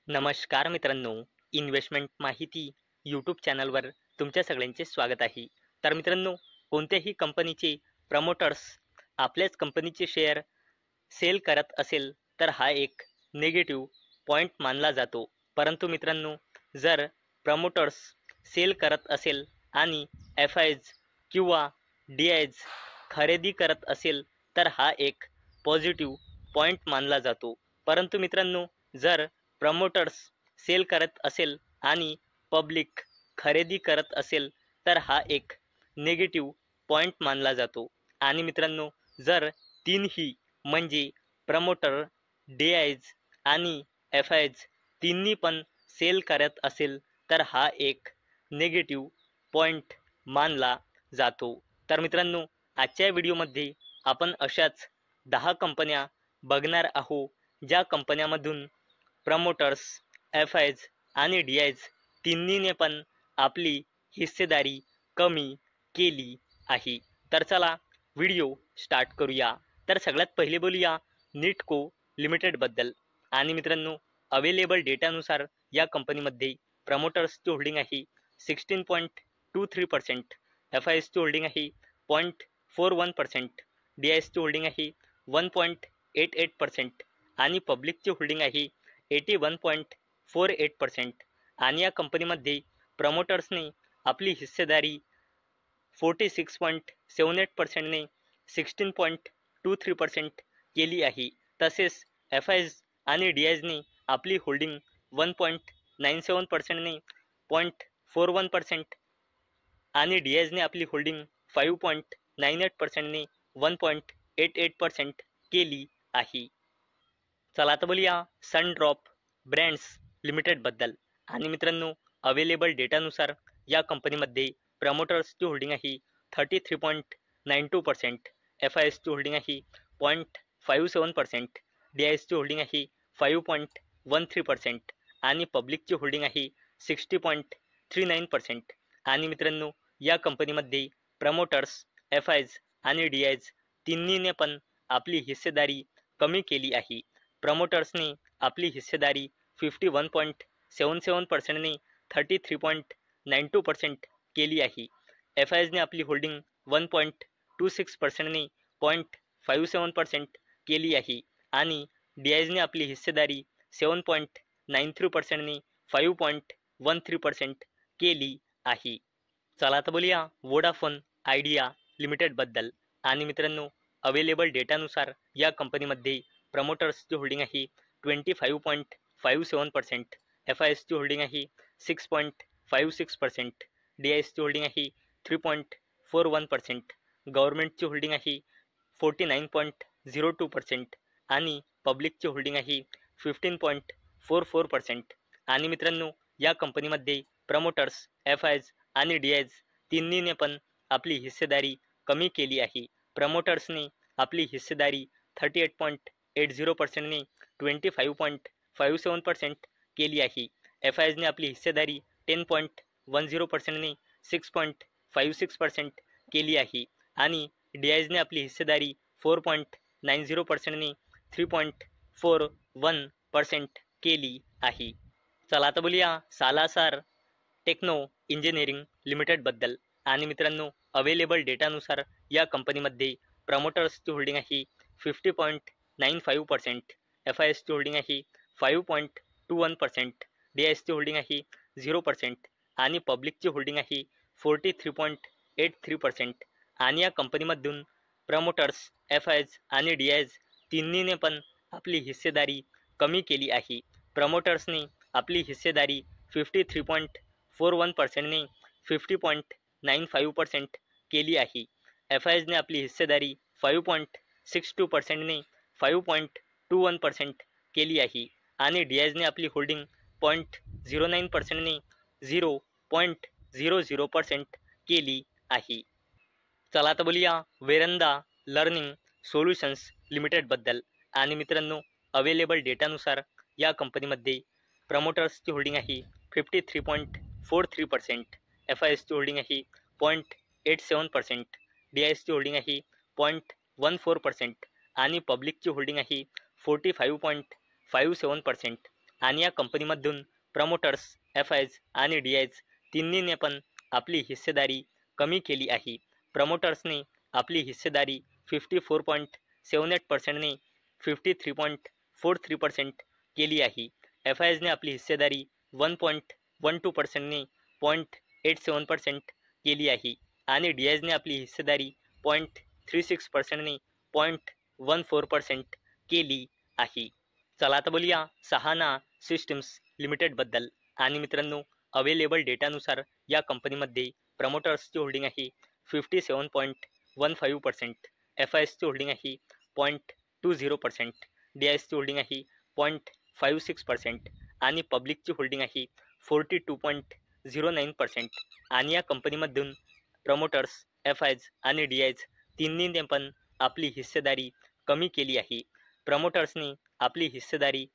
नमस्कार मित्रांनो, इन्व्हेस्टमेंट माहिती यूट्यूब चॅनलवर तुमच्या सगळ्यांचे स्वागत आहे. तर मित्रांनो, कोणत्याही कंपनीचे प्रमोटर्स आपल्याच कंपनीचे शेअर सेल करत असेल तर हा एक निगेटिव्ह पॉईंट मानला जातो. परंतु मित्रांनो, जर प्रमोटर्स सेल करत असेल आणि एफ आयज किंवा डी आयज खरेदी करत असेल तर हा एक पॉझिटिव्ह पॉईंट मानला जातो. परंतु मित्रांनो, जर प्रमोटर्स सेल करत असेल आणि पब्लिक खरेदी करत असेल तर हा एक निगेटिव्ह पॉईंट मानला जातो. आणि मित्रांनो, जर तीनही म्हणजे प्रमोटर, डी-आयज आणि एफ-आयज तिन्ही पण सेल करत असेल तर हा एक निगेटिव्ह पॉईंट मानला जातो. तर मित्रांनो, आजच्या व्हिडिओमध्ये आपण अशाच 10 कंपन्या बघणार आहोत, ज्या कंपन्यामधून प्रमोटर्स, एफ-आयज आणि डी-आयज तिन्हीने पण आपली हिस्सेदारी कमी केली आहे. तर चला व्हिडिओ स्टार्ट करूया. तर सगळ्यात पहिले बोलूया नीटको लिमिटेडबद्दल. आणि मित्रांनो, अवेलेबल डेटानुसार या कंपनीमध्ये प्रमोटर्सची होल्डिंग आहे 16.23%, एफ-आयजची होल्डिंग आहे 0.41%, डी-आयजची होल्डिंग आहे 1.88% आणि पब्लिकची होल्डिंग आहे 81.48%. आणि या कंपनीमध्ये प्रमोटर्सने आपली हिस्सेदारी 46.78%ने 16.23% केली आहे. तसेच एफ-आयज आणि डी-आयजने आपली होल्डिंग 1.97%ने 0.41% आणि डी-आयजने आपली होल्डिंग 5.98%ने 1.88% केली आहे. चला आता बोलूया सनड्रॉप ब्रँड्स लिमिटेडबद्दल. आणि मित्रांनो, अवेलेबल डेटानुसार या कंपनीमध्ये प्रमोटर्सची होल्डिंग आहे 33.92%, एफ-आयजची होल्डिंग आहे 0.57%, डी-आयजची होल्डिंग आहे 5.13% आणि पब्लिकची होल्डिंग आहे 60.39%. आणि मित्रांनो, या कंपनीमध्ये प्रमोटर्स, एफ-आयज आणि डी-आयज तिन्हीने पण आपली हिस्सेदारी कमी केली आहे. प्रमोटर्सने आपली हिस्सेदारी 51.77%ने 33.92% केली आहे. एफ-आयजने आपली होल्डिंग 1.26%ने 0.57% केली आहे आणि डी-आयजने आपली हिस्सेदारी 7.93%ने 5.13% केली आहे. चला आता बोलूया वोडाफोन आयडिया लिमिटेडबद्दल. आणि मित्रांनो, अवेलेबल डेटानुसार या कंपनीमध्ये प्रमोटर्सची होल्डिंग आहे 25.57%, एफ-आयजची होल्डिंग आहे 6.56%, डी-आयजची होल्डिंग आहे 3.41%, गव्हर्नमेंटची होल्डिंग आहे 49.02% आणि पब्लिकची होल्डिंग आहे 15.44%. आणि मित्रांनो, या कंपनीमध्ये प्रमोटर्स, एफ-आयज आणि डी-आयज तिन्हीने पण आपली हिस्सेदारी कमी केली आहे. प्रमोटर्सने आपली हिस्सेदारी 38.80%ने 25.57% केली आहे. एफ-आयजने आपली हिस्सेदारी 10.10%ने 6.56% केली आहे आणि डी-आयजने आपली हिस्सेदारी 4.90%ने 3.41% केली आहे. चला आता बोलूया सालासार टेक्नो इंजिनिअरिंग लिमिटेडबद्दल. आणि मित्रांनो, अवेलेबल डेटानुसार या कंपनीमध्ये प्रमोटर्सची होल्डिंग आहे 50.95%, एफ-आयजची होल्डिंग आहे 5.21%, डी-आयजची होल्डिंग आहे 0% आणि पब्लिकची होल्डिंग आहे 43.83%. आणि या कंपनीमधून प्रमोटर्स, एफ-आयज आणि डी-आयज तिन्हीने पण आपली हिस्सेदारी कमी केली आहे. प्रमोटर्सने आपली हिस्सेदारी 53.41%ने 50.95% केली आहे. एफ-आयजने आपली हिस्सेदारी 5.62%ने 5.21% केली आहे आणि डी-आयजने आपली होल्डिंग 0.09%ने 0.00% केली आहे. चला आता बोलूया वेरंदा लर्निंग सोल्युशन्स लिमिटेडबद्दल. आणि मित्रांनो, अवेलेबल डेटानुसार या कंपनीमध्ये प्रमोटर्सची होल्डिंग आहे 53.43%, एफ-आयजची होल्डिंग आहे 0.87%, डी-आयजची होल्डिंग आहे 0.14% आणि पब्लिकची होल्डिंग आहे 45.57%. आणि या कंपनीमधून प्रमोटर्स एफ आयज आणि डी आयज तिन्हीने पण आपली हिस्सेदारी कमी केली आहे. प्रमोटर्सने आपली हिस्सेदारी 54.78%ने 53.43% केली आहे. एफ आयजने आपली हिस्सेदारी 1.12%ने 0.87% केली आहे आणि डी आयजने आपली हिस्सेदारी 0.36%ने 0.14% केली आहे. चला आता बोलूया सहाना सिस्टम्स लिमिटेडबद्दल. आणि मित्रांनो, अवेलेबल डेटानुसार या कंपनीमध्ये प्रमोटर्सची होल्डिंग आहे 57.15%, एफ आयएसची होल्डिंग आहे 0.20%, डी आयएसची होल्डिंग आहे 0.56% आणि पब्लिकची होल्डिंग आहे 42.09%. आणि या कंपनीमधून प्रमोटर्स एफ आयज आणि डी आयज तिन्हीने पण आपली हिस्सेदारी कमी केली आहे. प्रमोटर्सने आपली हिस्सेदारी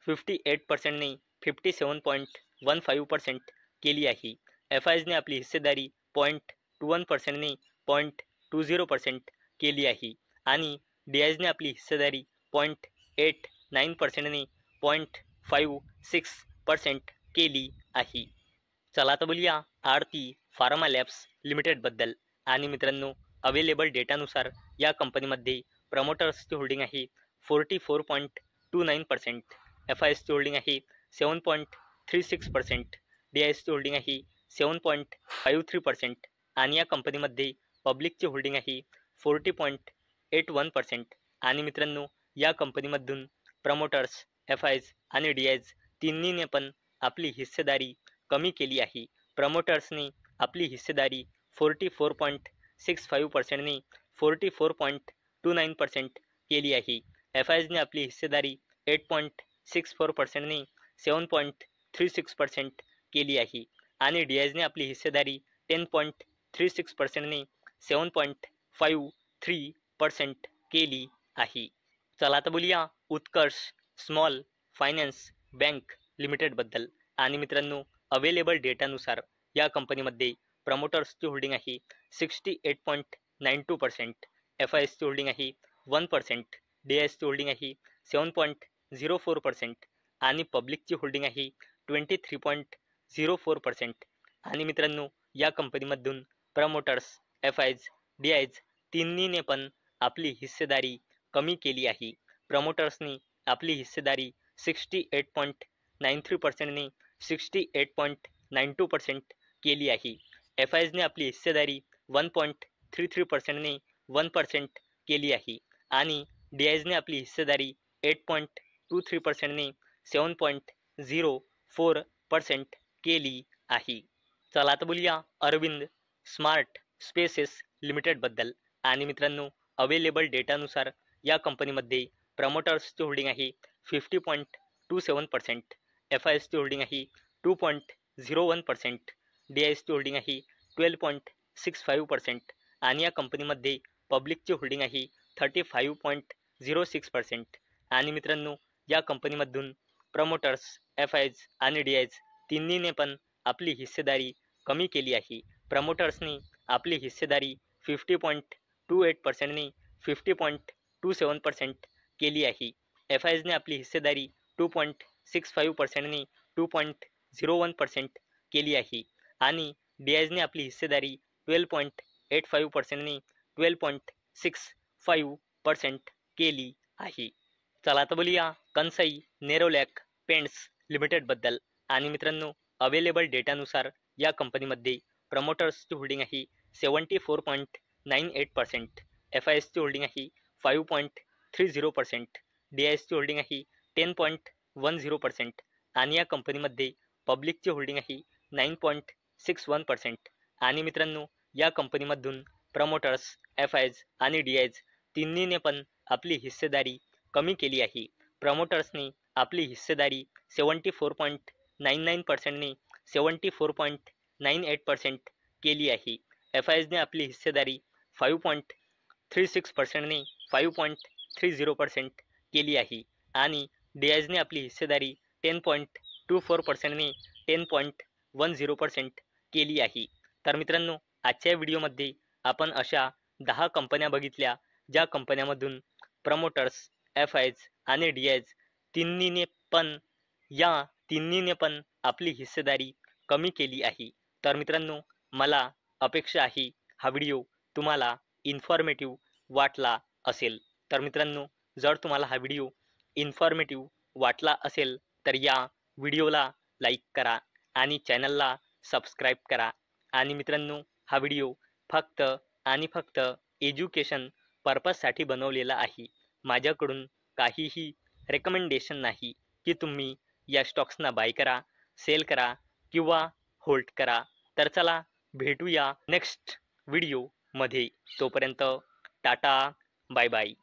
58%ने 57.15% केली आहे. एफ आयजने आपली हिस्सेदारी 0.21%ने 0.20% केली आहे आणि डी आयजने आपली हिस्सेदारी 0.89%ने 0.56% केली आहे. चला आता बोलूया आरती फार्मा लॅब्स लिमिटेडबद्दल. आणि मित्रांनो, अवेलेबल डेटानुसार या कंपनीमध्ये प्रमोटर्सची होल्डिंग आहे 44.29%, एफ आयएसची होल्डिंग आहे 7.36%, डी आयएसची होल्डिंग आहे 7.53% आणि या कंपनीमध्ये पब्लिकची होल्डिंग आहे 40.81%. आणि मित्रांनो, या कंपनीमधून प्रमोटर्स एफ आयज आणि डी आयज तिन्हीने पण आपली हिस्सेदारी कमी केली आहे. प्रमोटर्सने आपली हिस्सेदारी 44.65%ने 44.29% केली आहे. एफ आयजने आपली हिस्सेदारी 8.64%ने 7.36% केली आहे आणि डी आयजने आपली हिस्सेदारी 10.36%ने 7.53% केली आहे. चला आता बोलूया उत्कर्ष स्मॉल फायनान्स बँक लिमिटेडबद्दल. आणि मित्रांनो, अवेलेबल डेटानुसार या कंपनीमध्ये प्रमोटर्सची होल्डिंग आहे 68.92%, एफ आयएसची होल्डिंग आहे 1%, डी आयएसची होल्डिंग आहे 7.04% आणि पब्लिकची होल्डिंग आहे 23.04%. आणि मित्रांनो, या कंपनीमधून प्रमोटर्स एफ आयज डी आयज तिन्हीने पण आपली हिस्सेदारी कमी केली आहे. प्रमोटर्सनी आपली हिस्सेदारी 68.93%ने 68.92% केली आहे. एफ आयजने आपली हिस्सेदारी 1.33%ने 1% केली आहे आणि डी आयजने आपली हिस्सेदारी 8.23%ने 7.04% केली आहे. चला आता बोलूया अरविंद स्मार्ट स्पेसेस लिमिटेडबद्दल. आणि मित्रांनो, अवेलेबल डेटानुसार या कंपनीमध्ये प्रमोटर्सची होल्डिंग आहे 50.27%, एफ आयएसची होल्डिंग आहे 2.01%, डी आयएसची होल्डिंग आहे 12.65% आणि या कंपनीमध्ये पब्लिकची होल्डिंग आहे 35.06%. आणि मित्रांनो, या कंपनीमधून प्रमोटर्स एफ आयज आणि डी आयज तिन्हीने पण आपली हिस्सेदारी कमी केली आहे. प्रमोटर्सने आपली हिस्सेदारी 50.28%ने 50.27% केली आहे. एफ आयजने आपली हिस्सेदारी 2.65%ने 2.01% केली आहे आणि डी आयजने आपली हिस्सेदारी 12.85%ने 12.65% केली आहे. चला आता बोलूया कंसाई नेरोलॅक पेंट्स लिमिटेडबद्दल. आणि मित्रांनो, अवेलेबल डेटानुसार या कंपनीमध्ये प्रमोटर्सची होल्डिंग आहे 74.98%, एफ आयएसची होल्डिंग आहे 5.30%, डी आयएसची होल्डिंग आहे 10.10% आणि या कंपनीमध्ये पब्लिकची होल्डिंग आहे 9.61%. आणि मित्रांनो, या कंपनीमधून प्रमोटर्स एफ आयज आणि डी आयज तिन्हीने पण आपली हिस्सेदारी कमी केली आहे. प्रमोटर्सने आपली हिस्सेदारी 74.99%ने 74.98% केली आहे. एफ आयजने आपली हिस्सेदारी 5.36%ने 5.30% केली आहे आणि डी आयजने आपली हिस्सेदारी 10.24%ने 10.10% केली आहे. तर मित्रांनो, आजच्या व्हिडिओमध्ये आपण अशा 10 कंपन्या बघितल्या ज्या कंपन्यामधून प्रमोटर्स एफ आयज आणि डी आयज तिन्हीने पण या तिन्हीने पण आपली हिस्सेदारी कमी केली आहे. तर मित्रांनो, मला अपेक्षा आहे हा व्हिडिओ तुम्हाला इन्फॉर्मेटिव्ह वाटला असेल. तर मित्रांनो, जर तुम्हाला हा व्हिडिओ इन्फॉर्मेटिव्ह वाटला असेल तर या व्हिडिओला लाईक करा आणि चॅनलला सबस्क्राईब करा. आणि मित्रांनो, हा व्हिडिओ फक्त आणि फक्त एज्युकेशन पर्पजसाठी बनवलेला आहे. माझ्याकडून काहीही रेकमेंडेशन नाही की तुम्ही या स्टॉक्सना बाय करा, सेल करा किंवा होल्ड करा. तर चला भेटूया नेक्स्ट व्हिडिओमध्ये. तोपर्यंत टाटा, बाय बाय.